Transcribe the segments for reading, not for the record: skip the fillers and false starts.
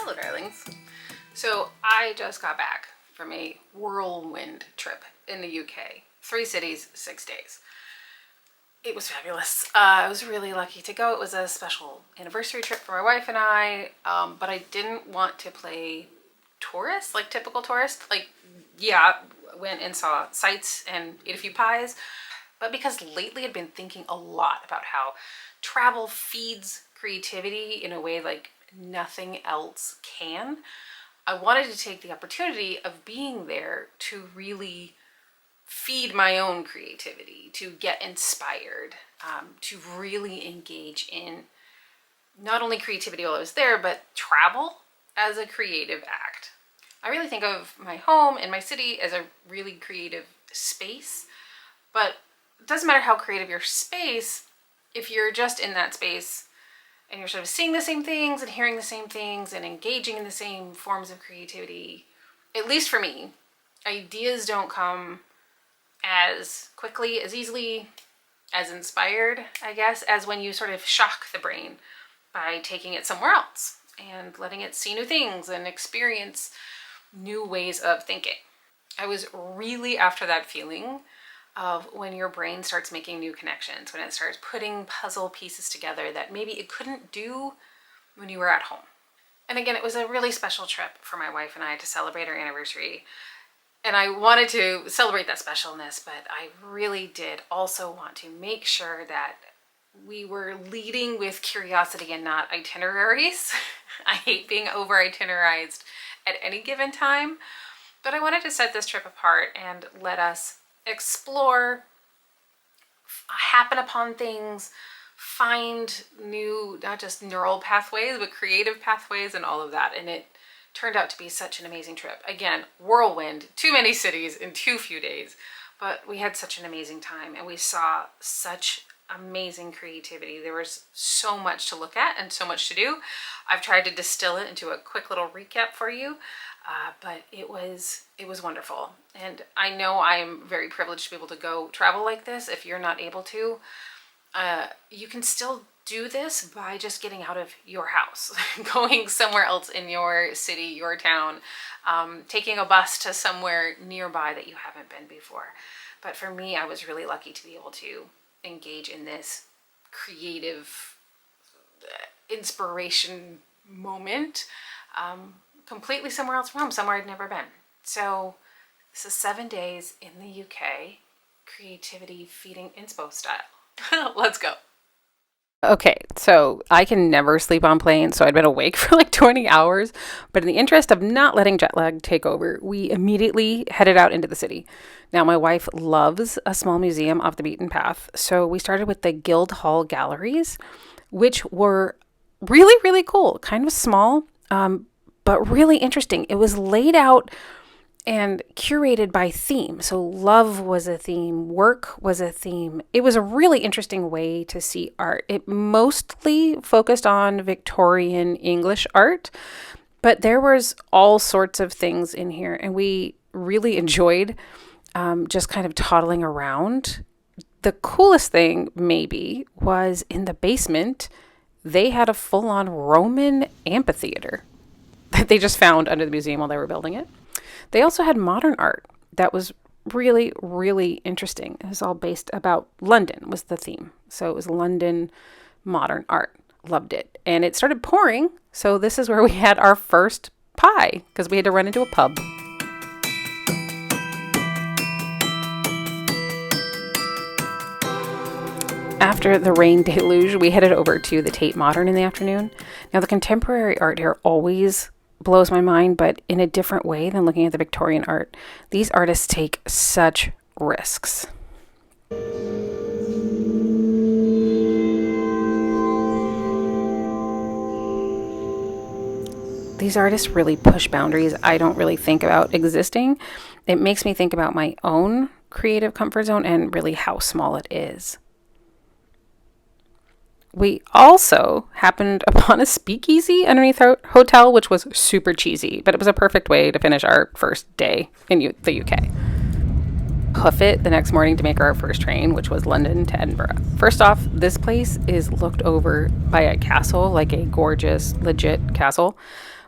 Hello, darlings. So I just got back from a whirlwind trip in the UK. 3 cities, 6 days. It was fabulous. I was really lucky to go. It was a special anniversary trip for my wife and I, but I didn't want to play tourist, like typical tourist. Like, yeah, went and saw sights and ate a few pies, but because lately I'd been thinking a lot about how travel feeds creativity in a way like nothing else can, I wanted to take the opportunity of being there to really feed my own creativity, to get inspired, to really engage in not only creativity while I was there, but travel as a creative act. I really think of my home and my city as a really creative space, but it doesn't matter how creative your space, if you're just in that space and you're sort of seeing the same things and hearing the same things and engaging in the same forms of creativity. At least for me, ideas don't come as quickly, as easily, as inspired, I guess, as when you sort of shock the brain by taking it somewhere else and letting it see new things and experience new ways of thinking. I was really after that feeling of when your brain starts making new connections, when it starts putting puzzle pieces together that maybe it couldn't do when you were at home. And again, it was a really special trip for my wife and I to celebrate our anniversary. And I wanted to celebrate that specialness, but I really did also want to make sure that we were leading with curiosity and not itineraries. I hate being over itinerarized at any given time, but I wanted to set this trip apart and let us explore, happen upon things, find new, not just neural pathways, but creative pathways and all of that. And it turned out to be such an amazing trip. Again, whirlwind, too many cities in too few days, but we had such an amazing time and we saw such amazing creativity. There was so much to look at and so much to do. I've tried to distill it into a quick little recap for you, but it was wonderful. And I know I'm very privileged to be able to go travel like this. If you're not able to, you can still do this by just getting out of your house, going somewhere else in your city, your town, taking a bus to somewhere nearby that you haven't been before. But for me, I was really lucky to be able to engage in this creative inspiration moment completely somewhere else from home, somewhere I'd never been. So this is 7 days in the UK, creativity feeding inspo style. Let's go. Okay, so I can never sleep on planes, so I'd been awake for like 20 hours. But in the interest of not letting jet lag take over, we immediately headed out into the city. Now, my wife loves a small museum off the beaten path, so we started with the Guildhall galleries, which were really, really cool. Kind of small, but really interesting. It was laid out and curated by theme. So love was a theme, work was a theme. It was a really interesting way to see art. It mostly focused on Victorian English art, but there was all sorts of things in here, and we really enjoyed just kind of toddling around. The coolest thing maybe was in the basement, they had a full-on Roman amphitheater that they just found under the museum while they were building it. They also had modern art that was really, really interesting. It was all based about London was the theme. So it was London modern art. Loved it. And it started pouring. So this is where we had our first pie because we had to run into a pub. After the rain deluge, we headed over to the Tate Modern in the afternoon. Now, the contemporary art here always blows my mind, but in a different way than looking at the Victorian art. These artists take such risks. These artists really push boundaries I don't really think about existing. It makes me think about my own creative comfort zone and really how small it is. We also happened upon a speakeasy underneath our hotel, which was super cheesy, but it was a perfect way to finish our first day in the UK. Hoof it the next morning to make our first train, which was London to Edinburgh. First off, this place is looked over by a castle, like a gorgeous, legit castle.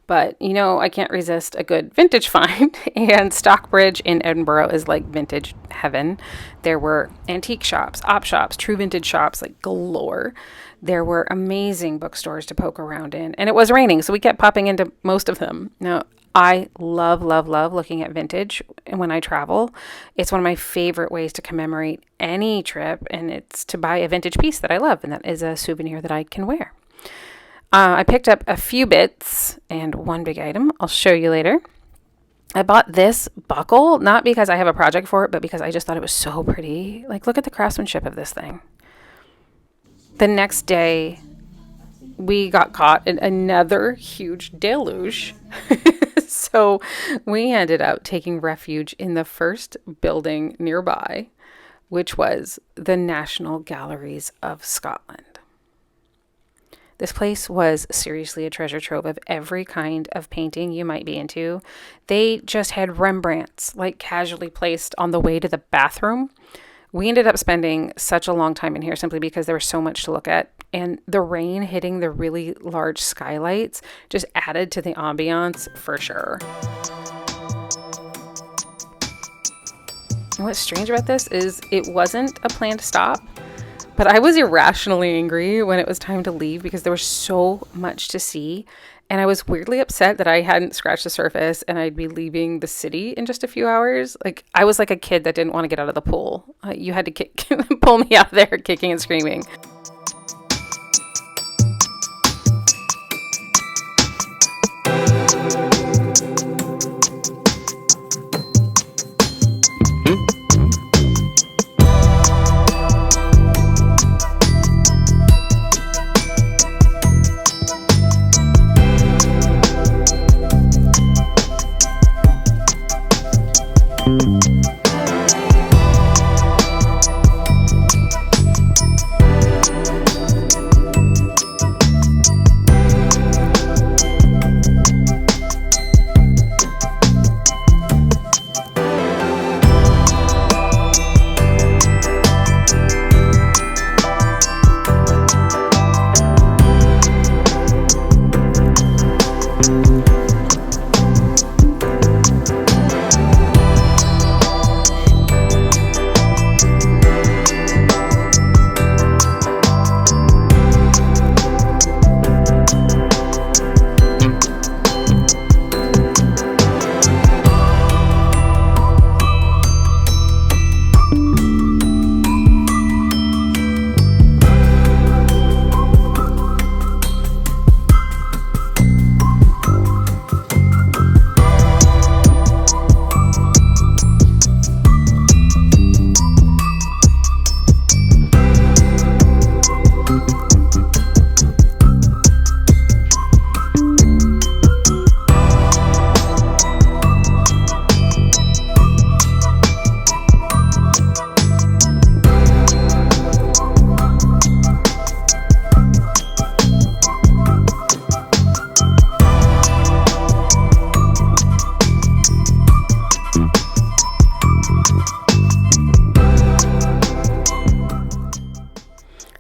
But, you know, I can't resist a good vintage find. And Stockbridge in Edinburgh is like vintage heaven. There were antique shops, op shops, true vintage shops, like galore. There were amazing bookstores to poke around in. And it was raining, so we kept popping into most of them. Now, I love, love, love looking at vintage when I travel. It's one of my favorite ways to commemorate any trip, and it's to buy a vintage piece that I love, and that is a souvenir that I can wear. I picked up a few bits and one big item I'll show you later. I bought this buckle, not because I have a project for it, but because I just thought it was so pretty. Like, look at the craftsmanship of this thing. The next day, we got caught in another huge deluge. So we ended up taking refuge in the first building nearby, which was the National Galleries of Scotland. This place was seriously a treasure trove of every kind of painting you might be into. They just had Rembrandts, like, casually placed on the way to the bathroom. We ended up spending such a long time in here simply because there was so much to look at. And the rain hitting the really large skylights just added to the ambiance for sure. And what's strange about this is it wasn't a planned stop. But I was irrationally angry when it was time to leave because there was so much to see. And I was weirdly upset that I hadn't scratched the surface and I'd be leaving the city in just a few hours. Like, I was like a kid that didn't want to get out of the pool. You had to pull me out of there kicking and screaming.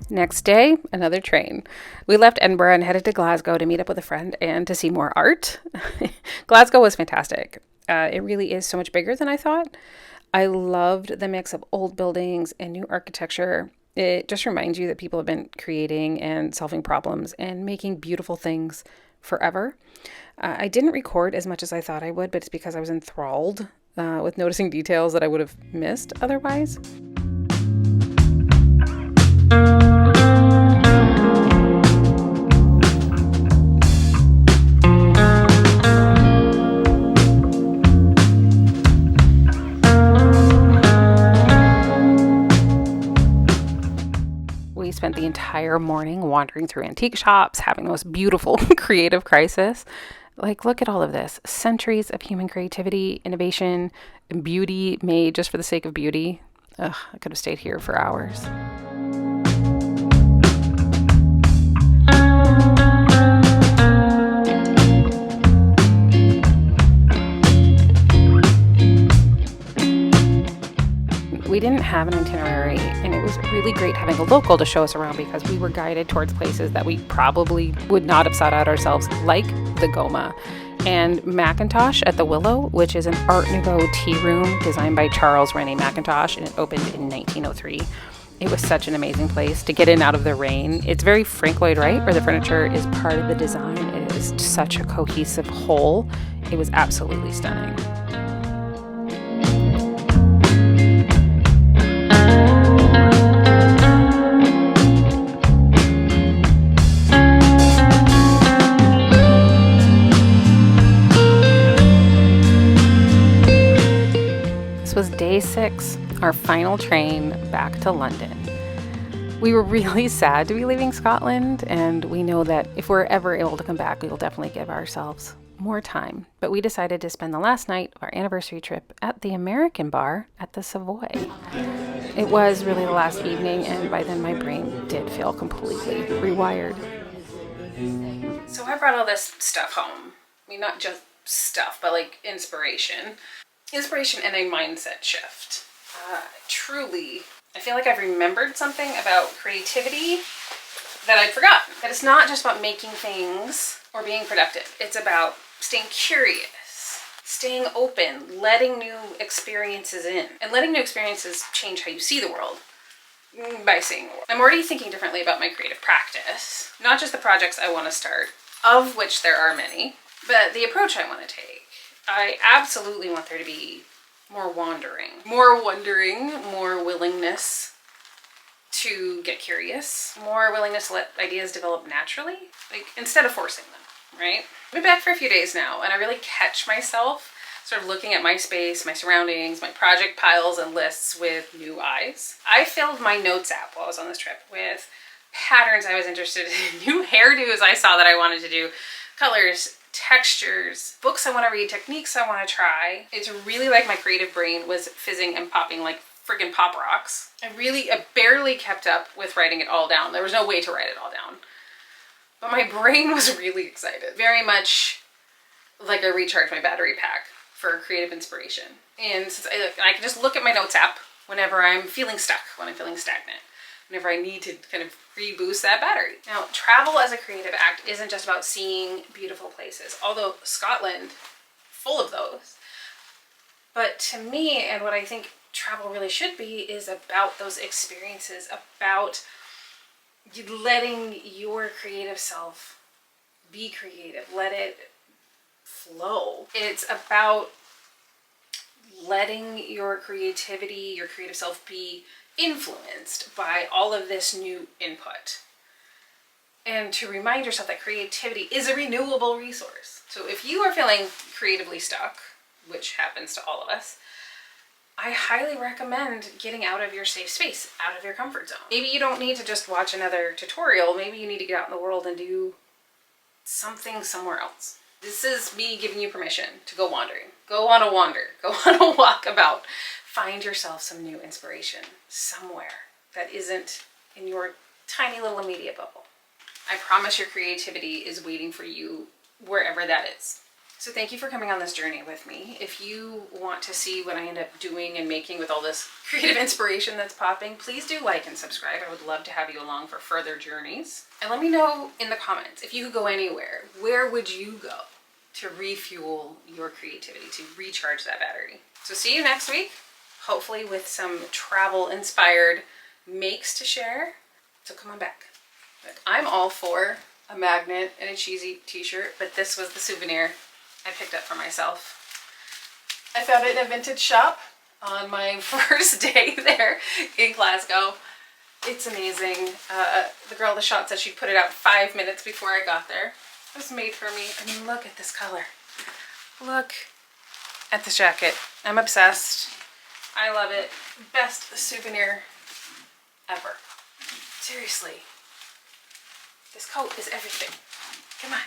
Next day, another train. We left Edinburgh and headed to Glasgow to meet up with a friend and to see more art. Glasgow was fantastic. It really is so much bigger than I thought. I loved the mix of old buildings and new architecture. It just reminds you that people have been creating and solving problems and making beautiful things forever. I didn't record as much as I thought I would, but it's because I was enthralled with noticing details that I would have missed otherwise. We spent the entire morning wandering through antique shops, having the most beautiful creative crisis. Like, look at all of this. Centuries of human creativity, innovation, and beauty made just for the sake of beauty. Ugh, I could have stayed here for hours. We didn't have an itinerary, and it was really great having a local to show us around because we were guided towards places that we probably would not have sought out ourselves, like the GOMA and Mackintosh at the Willow, which is an Art Nouveau tea room designed by Charles René Mackintosh, and it opened in 1903. It was such an amazing place to get in out of the rain. It's very Frank Lloyd Wright, where the furniture is part of the design. It is such a cohesive whole. It was absolutely stunning. Was day 6, our final train back to London. We were really sad to be leaving Scotland, and we know that if we're ever able to come back, we will definitely give ourselves more time. But we decided to spend the last night of our anniversary trip at the American bar at the Savoy. It was really the last evening, and by then my brain did feel completely rewired. So I brought all this stuff home. I mean, not just stuff, but like inspiration and a mindset shift. Truly, I feel like I've remembered something about creativity that I'd forgotten. That it's not just about making things or being productive. It's about staying curious, staying open, letting new experiences in. And letting new experiences change how you see the world by seeing the world. I'm already thinking differently about my creative practice. Not just the projects I want to start, of which there are many, but the approach I want to take. I absolutely want there to be more wandering, more willingness to get curious, more willingness to let ideas develop naturally, like instead of forcing them, right? I've been back for a few days now, and I really catch myself sort of looking at my space, my surroundings, my project piles and lists with new eyes. I filled my notes app while I was on this trip with patterns I was interested in, new hairdos I saw that I wanted to do, colors, textures, books I want to read, techniques I want to try. It's really like my creative brain was fizzing and popping like friggin' pop rocks. I barely kept up with writing it all down. There was no way to write it all down. But my brain was really excited. Very much like I recharged my battery pack for creative inspiration. And since I can just look at my notes app whenever I'm feeling stuck, when I'm feeling stagnant, whenever I need to kind of reboost that battery. Now, travel as a creative act isn't just about seeing beautiful places, although Scotland, full of those. But to me, and what I think travel really should be, is about those experiences, about letting your creative self be creative, let it flow. It's about letting your creativity, your creative self be influenced by all of this new input. And to remind yourself that creativity is a renewable resource. So if you are feeling creatively stuck, which happens to all of us, I highly recommend getting out of your safe space, out of your comfort zone. Maybe you don't need to just watch another tutorial. Maybe you need to get out in the world and do something somewhere else. This is me giving you permission to go wandering. Go on a wander. Go on a walk about. Find yourself some new inspiration somewhere that isn't in your tiny little immediate bubble. I promise your creativity is waiting for you wherever that is. So thank you for coming on this journey with me. If you want to see what I end up doing and making with all this creative inspiration that's popping, please do like and subscribe. I would love to have you along for further journeys. And let me know in the comments, if you could go anywhere, where would you go to refuel your creativity, to recharge that battery? So see you next week. Hopefully with some travel-inspired makes to share. So come on back. But I'm all for a magnet and a cheesy t-shirt, but this was the souvenir I picked up for myself. I found it in a vintage shop on my first day there in Glasgow. It's amazing. The girl at the shop said she'd put it out 5 minutes before I got there. It was made for me. I mean, look at this color. Look at this jacket. I'm obsessed. I love it. Best souvenir ever. Seriously. This coat is everything. Come on.